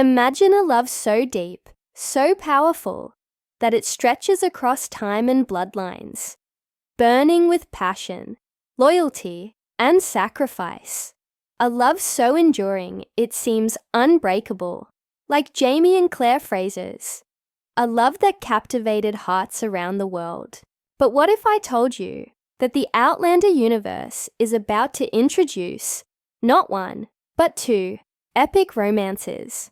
Imagine a love so deep, so powerful, that it stretches across time and bloodlines, burning with passion, loyalty, and sacrifice. A love so enduring it seems unbreakable, like Jamie and Claire Fraser's. A love that captivated hearts around the world. But what if I told you that the Outlander universe is about to introduce not one, but two epic romances,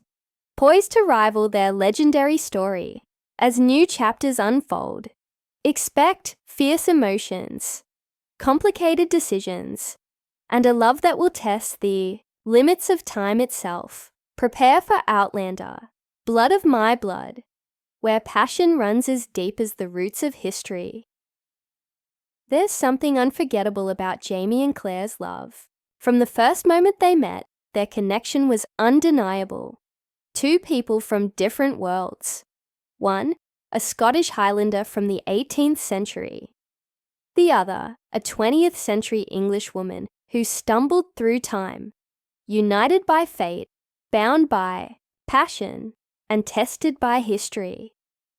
poised to rival their legendary story as new chapters unfold? Expect fierce emotions, complicated decisions, and a love that will test the limits of time itself. Prepare for Outlander, Blood of My Blood, where passion runs as deep as the roots of history. There's something unforgettable about Jamie and Claire's love. From the first moment they met, their connection was undeniable. Two people from different worlds. One, a Scottish Highlander from the 18th century. The other, a 20th century English woman who stumbled through time, united by fate, bound by passion, and tested by history.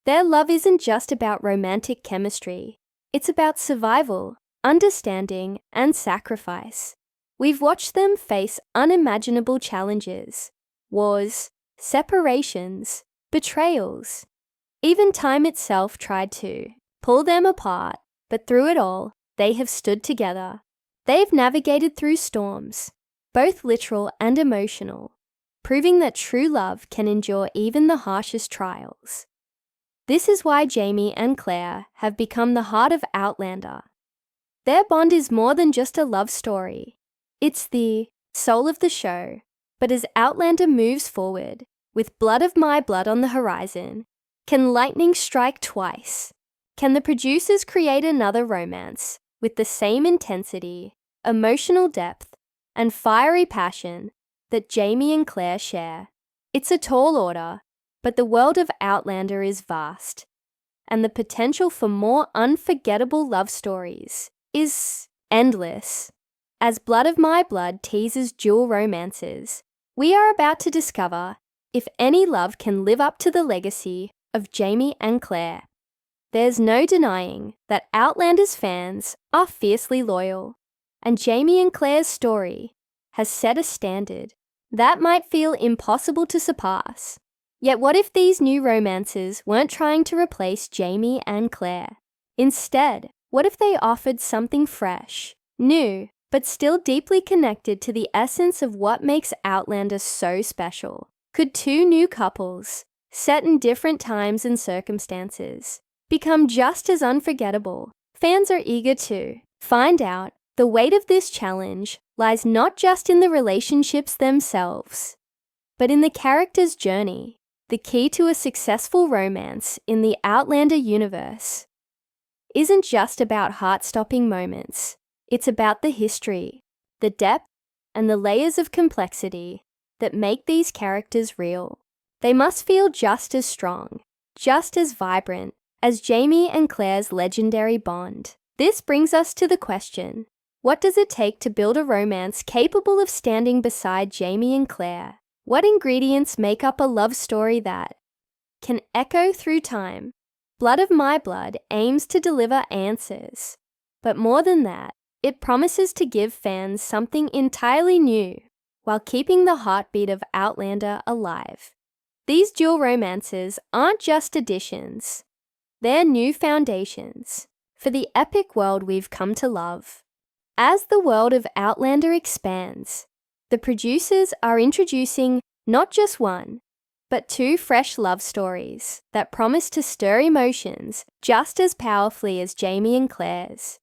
Their love isn't just about romantic chemistry. It's about survival, understanding, and sacrifice. We've watched them face unimaginable challenges, wars, separations, betrayals. Even time itself tried to pull them apart, but through it all, they have stood together. They've navigated through storms, both literal and emotional, proving that true love can endure even the harshest trials. This is why Jamie and Claire have become the heart of Outlander. Their bond is more than just a love story. It's the soul of the show. But as Outlander moves forward, with Blood of My Blood on the horizon, can lightning strike twice? Can the producers create another romance with the same intensity, emotional depth, and fiery passion that Jamie and Claire share? It's a tall order, but the world of Outlander is vast, and the potential for more unforgettable love stories is endless. As Blood of My Blood teases dual romances, we are about to discover if any love can live up to the legacy of Jamie and Claire. There's no denying that Outlander's fans are fiercely loyal, and Jamie and Claire's story has set a standard that might feel impossible to surpass. Yet what if these new romances weren't trying to replace Jamie and Claire? Instead, what if they offered something fresh, new, but still deeply connected to the essence of what makes Outlander so special? Could two new couples, set in different times and circumstances, become just as unforgettable? Fans are eager to find out. The weight of this challenge lies not just in the relationships themselves, but in the character's journey. The key to a successful romance in the Outlander universe isn't just about heart-stopping moments. It's about the history, the depth, and the layers of complexity that make these characters real. They must feel just as strong, just as vibrant as Jamie and Claire's legendary bond. This brings us to the question, what does it take to build a romance capable of standing beside Jamie and Claire? What ingredients make up a love story that can echo through time? Blood of My Blood aims to deliver answers, but more than that, it promises to give fans something entirely new while keeping the heartbeat of Outlander alive. These dual romances aren't just additions, they're new foundations for the epic world we've come to love. As the world of Outlander expands, the producers are introducing not just one, but two fresh love stories that promise to stir emotions just as powerfully as Jamie and Claire's.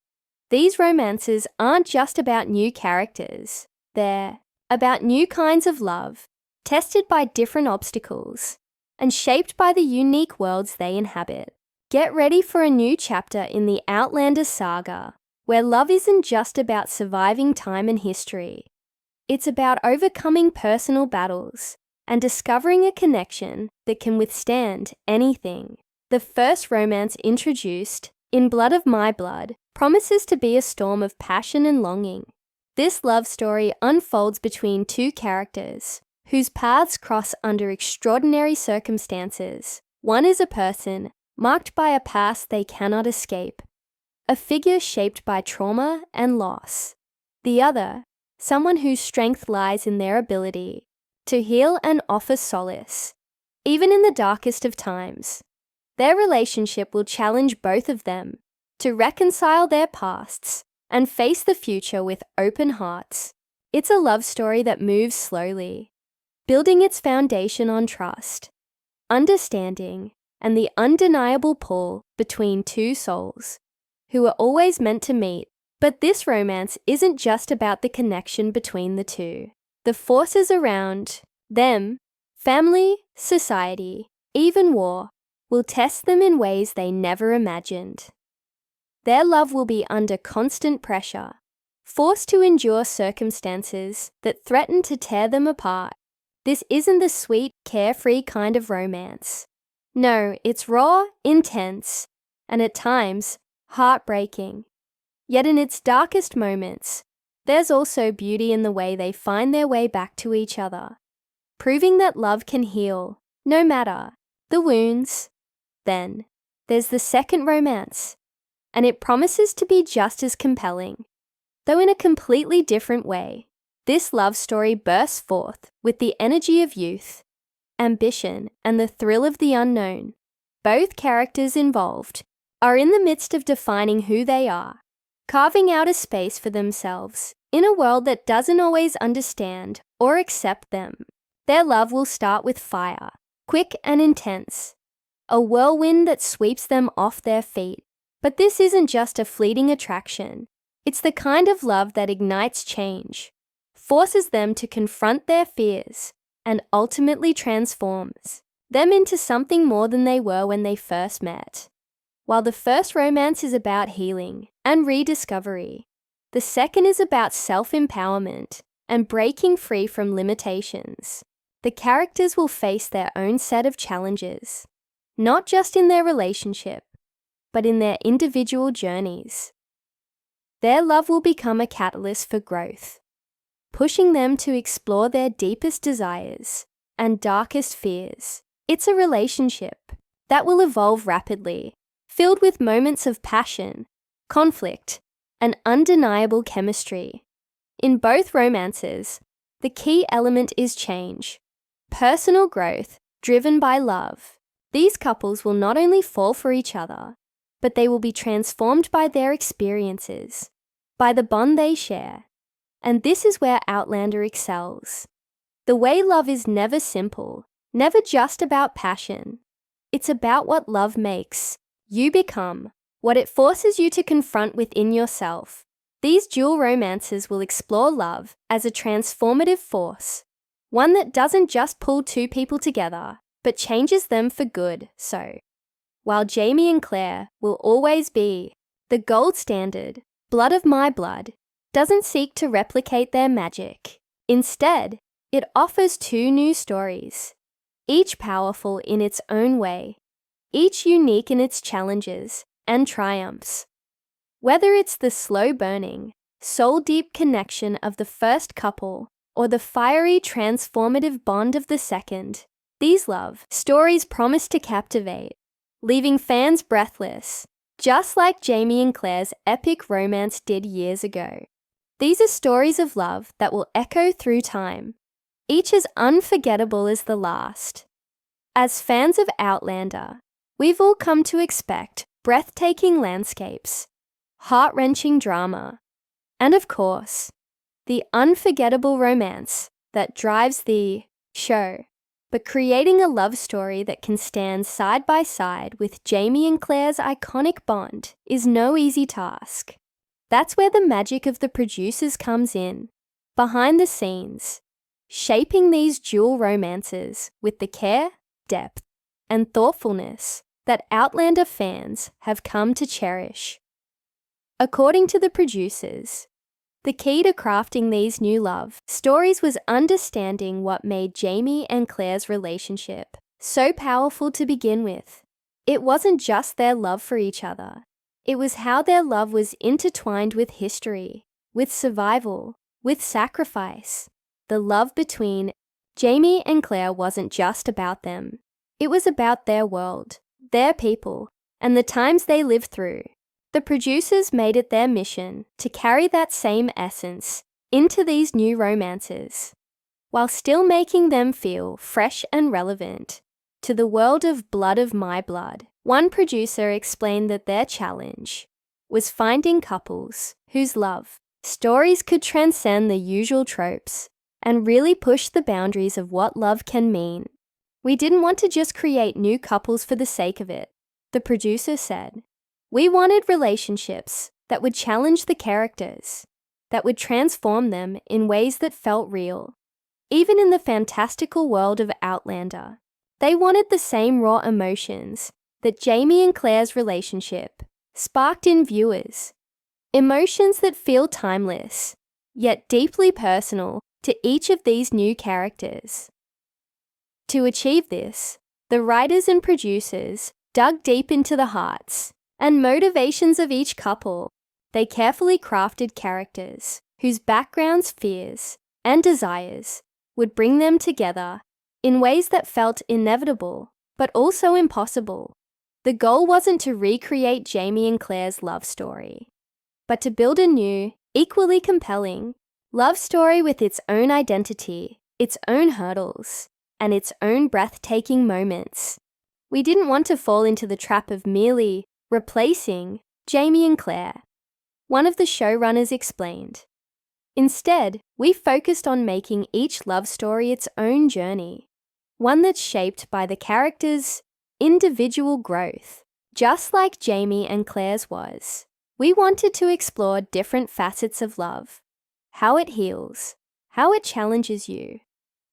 These romances aren't just about new characters, they're about new kinds of love, tested by different obstacles, and shaped by the unique worlds they inhabit. Get ready for a new chapter in the Outlander saga, where love isn't just about surviving time and history. It's about overcoming personal battles and discovering a connection that can withstand anything. The first romance introduced in Blood of My Blood promises to be a storm of passion and longing. This love story unfolds between two characters whose paths cross under extraordinary circumstances. One is a person marked by a past they cannot escape, a figure shaped by trauma and loss. The other, someone whose strength lies in their ability to heal and offer solace, even in the darkest of times. Their relationship will challenge both of them to reconcile their pasts and face the future with open hearts. It's a love story that moves slowly, building its foundation on trust, understanding, and the undeniable pull between two souls who are always meant to meet. But this romance isn't just about the connection between the two. The forces around them, family, society, even war, will test them in ways they never imagined. Their love will be under constant pressure, forced to endure circumstances that threaten to tear them apart. This isn't the sweet, carefree kind of romance. No, it's raw, intense, and at times, heartbreaking. Yet in its darkest moments, there's also beauty in the way they find their way back to each other, proving that love can heal, no matter the wounds. Then, there's the second romance, and it promises to be just as compelling, though in a completely different way. This love story bursts forth with the energy of youth, ambition, and the thrill of the unknown. Both characters involved are in the midst of defining who they are, carving out a space for themselves in a world that doesn't always understand or accept them. Their love will start with fire, quick and intense, a whirlwind that sweeps them off their feet. But this isn't just a fleeting attraction. It's the kind of love that ignites change, forces them to confront their fears, and ultimately transforms them into something more than they were when they first met. While the first romance is about healing and rediscovery, the second is about self-empowerment and breaking free from limitations. The characters will face their own set of challenges, not just in their relationship, but in their individual journeys. Their love will become a catalyst for growth, pushing them to explore their deepest desires and darkest fears. It's a relationship that will evolve rapidly, filled with moments of passion, conflict, and undeniable chemistry. In both romances, the key element is change, personal growth driven by love. These couples will not only fall for each other, but they will be transformed by their experiences, by the bond they share. And this is where Outlander excels. The way love is never simple, never just about passion. It's about what love makes you become, what it forces you to confront within yourself. These dual romances will explore love as a transformative force, one that doesn't just pull two people together, but changes them for good. So, while Jamie and Claire will always be the gold standard, Blood of My Blood doesn't seek to replicate their magic. Instead, it offers two new stories, each powerful in its own way, each unique in its challenges and triumphs. Whether it's the slow-burning, soul-deep connection of the first couple or the fiery, transformative bond of the second, these love stories promise to captivate, leaving fans breathless, just like Jamie and Claire's epic romance did years ago. These are stories of love that will echo through time, each as unforgettable as the last. As fans of Outlander, we've all come to expect breathtaking landscapes, heart-wrenching drama, and of course, the unforgettable romance that drives the show. But creating a love story that can stand side by side with Jamie and Claire's iconic bond is no easy task. That's where the magic of the producers comes in, behind the scenes, shaping these dual romances with the care, depth, and thoughtfulness that Outlander fans have come to cherish. According to the producers, the key to crafting these new love stories was understanding what made Jamie and Claire's relationship so powerful to begin with. It wasn't just their love for each other. It was how their love was intertwined with history, with survival, with sacrifice. The love between Jamie and Claire wasn't just about them. It was about their world, their people, and the times they lived through. The producers made it their mission to carry that same essence into these new romances, while still making them feel fresh and relevant to the world of Blood of My Blood. One producer explained that their challenge was finding couples whose love stories could transcend the usual tropes and really push the boundaries of what love can mean. "We didn't want to just create new couples for the sake of it," the producer said. "We wanted relationships that would challenge the characters, that would transform them in ways that felt real." Even in the fantastical world of Outlander, they wanted the same raw emotions that Jamie and Claire's relationship sparked in viewers. Emotions that feel timeless, yet deeply personal to each of these new characters. To achieve this, the writers and producers dug deep into the hearts and motivations of each couple. They carefully crafted characters whose backgrounds, fears, and desires would bring them together in ways that felt inevitable, but also impossible. The goal wasn't to recreate Jamie and Claire's love story, but to build a new, equally compelling love story with its own identity, its own hurdles, and its own breathtaking moments. We didn't want to fall into the trap of merely replacing Jamie and Claire, one of the showrunners explained. Instead, we focused on making each love story its own journey, one that's shaped by the characters' individual growth, just like Jamie and Claire's was. We wanted to explore different facets of love, how it heals, how it challenges you,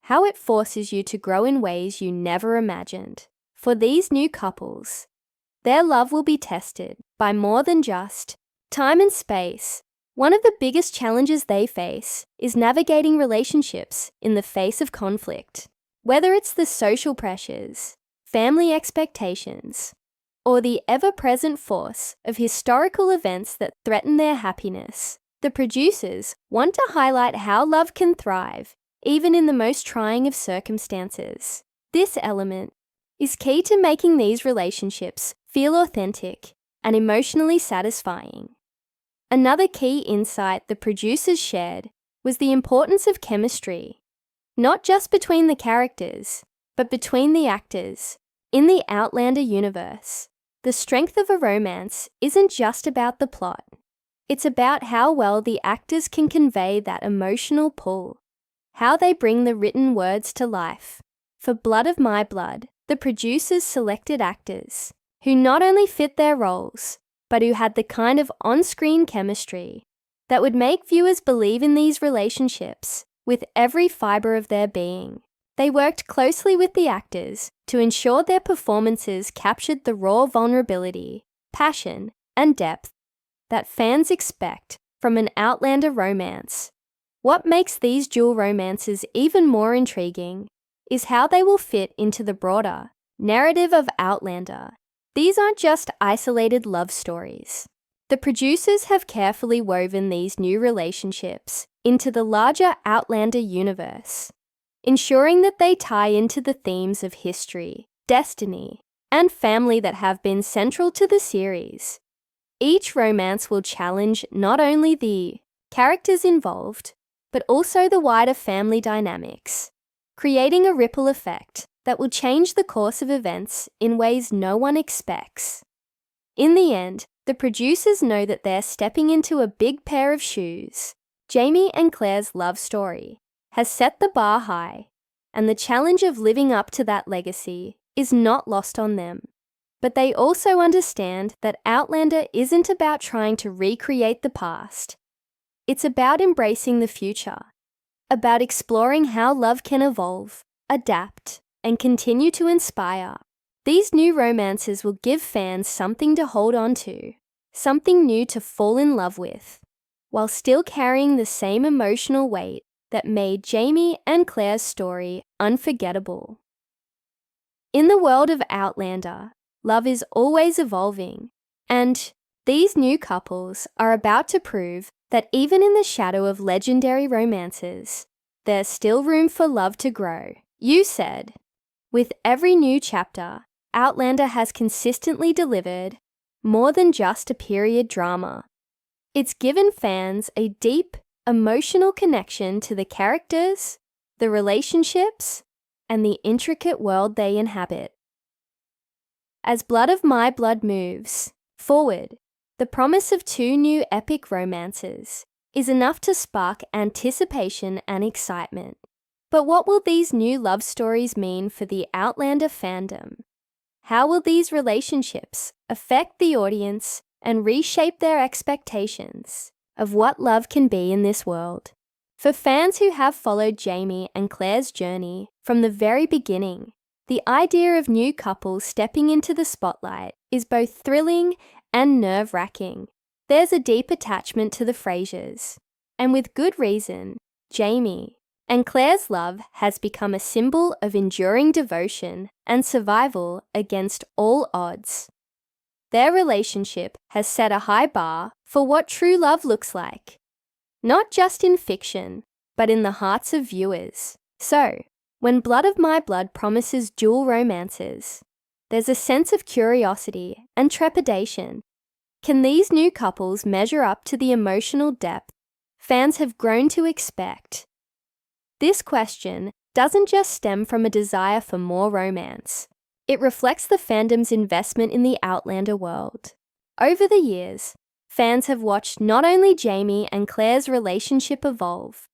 how it forces you to grow in ways you never imagined. For these new couples, their love will be tested by more than just time and space. One of the biggest challenges they face is navigating relationships in the face of conflict. Whether it's the social pressures, family expectations, or the ever-present force of historical events that threaten their happiness, the producers want to highlight how love can thrive even in the most trying of circumstances. This element is key to making these relationships feel authentic and emotionally satisfying. Another key insight the producers shared was the importance of chemistry, not just between the characters, but between the actors. In the Outlander universe, the strength of a romance isn't just about the plot. It's about how well the actors can convey that emotional pull, how they bring the written words to life. For Blood of My Blood, the producers selected actors who not only fit their roles, but who had the kind of on-screen chemistry that would make viewers believe in these relationships with every fiber of their being. They worked closely with the actors to ensure their performances captured the raw vulnerability, passion, and depth that fans expect from an Outlander romance. What makes these dual romances even more intriguing is how they will fit into the broader narrative of Outlander. These aren't just isolated love stories. The producers have carefully woven these new relationships into the larger Outlander universe, ensuring that they tie into the themes of history, destiny, and family that have been central to the series. Each romance will challenge not only the characters involved, but also the wider family dynamics, creating a ripple effect that will change the course of events in ways no one expects. In the end, the producers know that they're stepping into a big pair of shoes. Jamie and Claire's love story has set the bar high, and the challenge of living up to that legacy is not lost on them. But they also understand that Outlander isn't about trying to recreate the past. It's about embracing the future, about exploring how love can evolve, adapt, and continue to inspire. These new romances will give fans something to hold on to, something new to fall in love with, while still carrying the same emotional weight that made Jamie and Claire's story unforgettable. In the world of Outlander, love is always evolving, and these new couples are about to prove that even in the shadow of legendary romances, there's still room for love to grow. You said, with every new chapter, Outlander has consistently delivered more than just a period drama. It's given fans a deep, emotional connection to the characters, the relationships, and the intricate world they inhabit. As Blood of My Blood moves forward, the promise of 2 new epic romances is enough to spark anticipation and excitement. But what will these new love stories mean for the Outlander fandom? How will these relationships affect the audience and reshape their expectations of what love can be in this world? For fans who have followed Jamie and Claire's journey from the very beginning, the idea of new couples stepping into the spotlight is both thrilling and nerve-wracking. There's a deep attachment to the Frasers, and with good reason. Jamie and Claire's love has become a symbol of enduring devotion and survival against all odds. Their relationship has set a high bar for what true love looks like, not just in fiction, but in the hearts of viewers. So, when Blood of My Blood promises dual romances, there's a sense of curiosity and trepidation. Can these new couples measure up to the emotional depth fans have grown to expect? This question doesn't just stem from a desire for more romance. It reflects the fandom's investment in the Outlander world. Over the years, fans have watched not only Jamie and Claire's relationship evolve,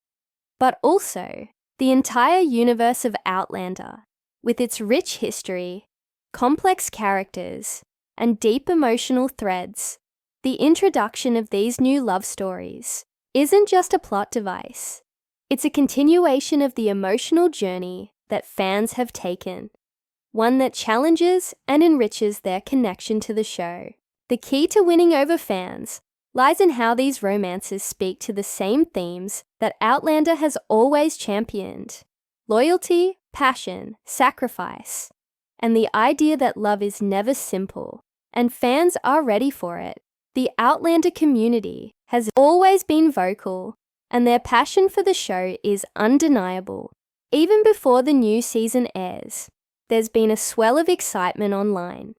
but also the entire universe of Outlander, with its rich history, complex characters, and deep emotional threads. The introduction of these new love stories isn't just a plot device. It's a continuation of the emotional journey that fans have taken, one that challenges and enriches their connection to the show. The key to winning over fans lies in how these romances speak to the same themes that Outlander has always championed: loyalty, passion, sacrifice, and the idea that love is never simple, and fans are ready for it. The Outlander community has always been vocal, and their passion for the show is undeniable. Even before the new season airs, there's been a swell of excitement online,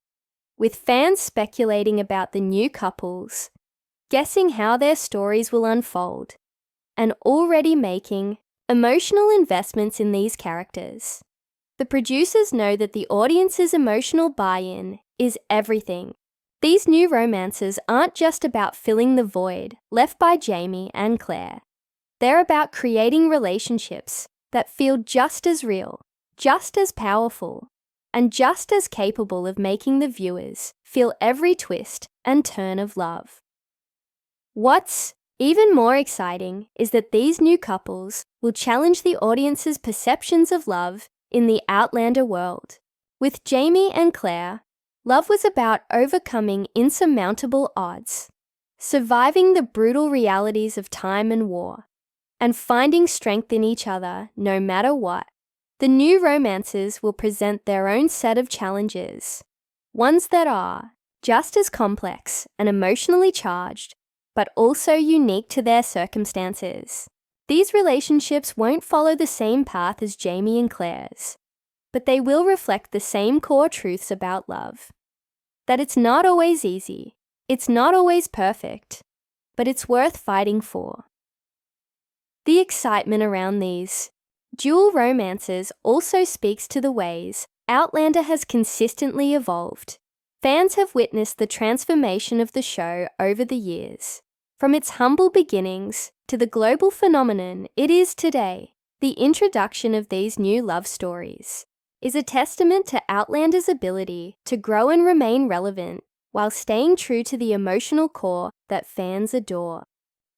with fans speculating about the new couples, guessing how their stories will unfold, and already making emotional investments in these characters. The producers know that the audience's emotional buy-in is everything. These new romances aren't just about filling the void left by Jamie and Claire. They're about creating relationships that feel just as real, just as powerful, and just as capable of making the viewers feel every twist and turn of love. What's even more exciting is that these new couples will challenge the audience's perceptions of love in the Outlander world. With Jamie and Claire, love was about overcoming insurmountable odds, surviving the brutal realities of time and war, and finding strength in each other no matter what. The new romances will present their own set of challenges, ones that are just as complex and emotionally charged, but also unique to their circumstances. These relationships won't follow the same path as Jamie and Claire's, but they will reflect the same core truths about love. That it's not always easy, it's not always perfect, but it's worth fighting for. The excitement around these dual romances also speaks to the ways Outlander has consistently evolved. Fans have witnessed the transformation of the show over the years. From its humble beginnings to the global phenomenon it is today, the introduction of these new love stories is a testament to Outlander's ability to grow and remain relevant while staying true to the emotional core that fans adore.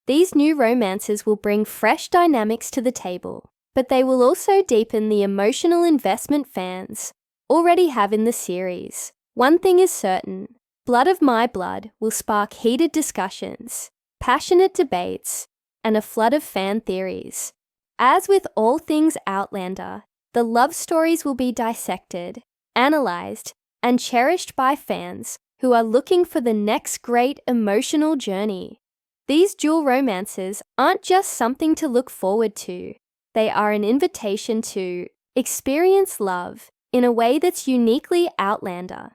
These new romances will bring fresh dynamics to the table, but they will also deepen the emotional investment fans already have in the series. One thing is certain: Blood of My Blood will spark heated discussions, passionate debates, and a flood of fan theories. As with all things Outlander, the love stories will be dissected, analyzed, and cherished by fans who are looking for the next great emotional journey. These dual romances aren't just something to look forward to. They are an invitation to experience love in a way that's uniquely Outlander.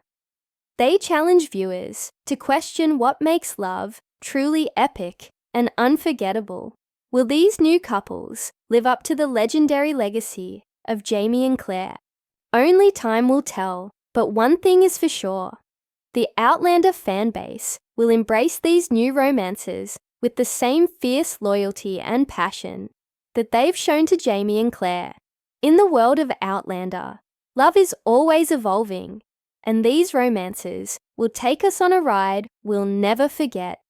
They challenge viewers to question what makes love truly epic and unforgettable. Will these new couples live up to the legendary legacy of Jamie and Claire? Only time will tell, but one thing is for sure. The Outlander fan base will embrace these new romances with the same fierce loyalty and passion that they've shown to Jamie and Claire. In the world of Outlander, love is always evolving, and these romances will take us on a ride we'll never forget.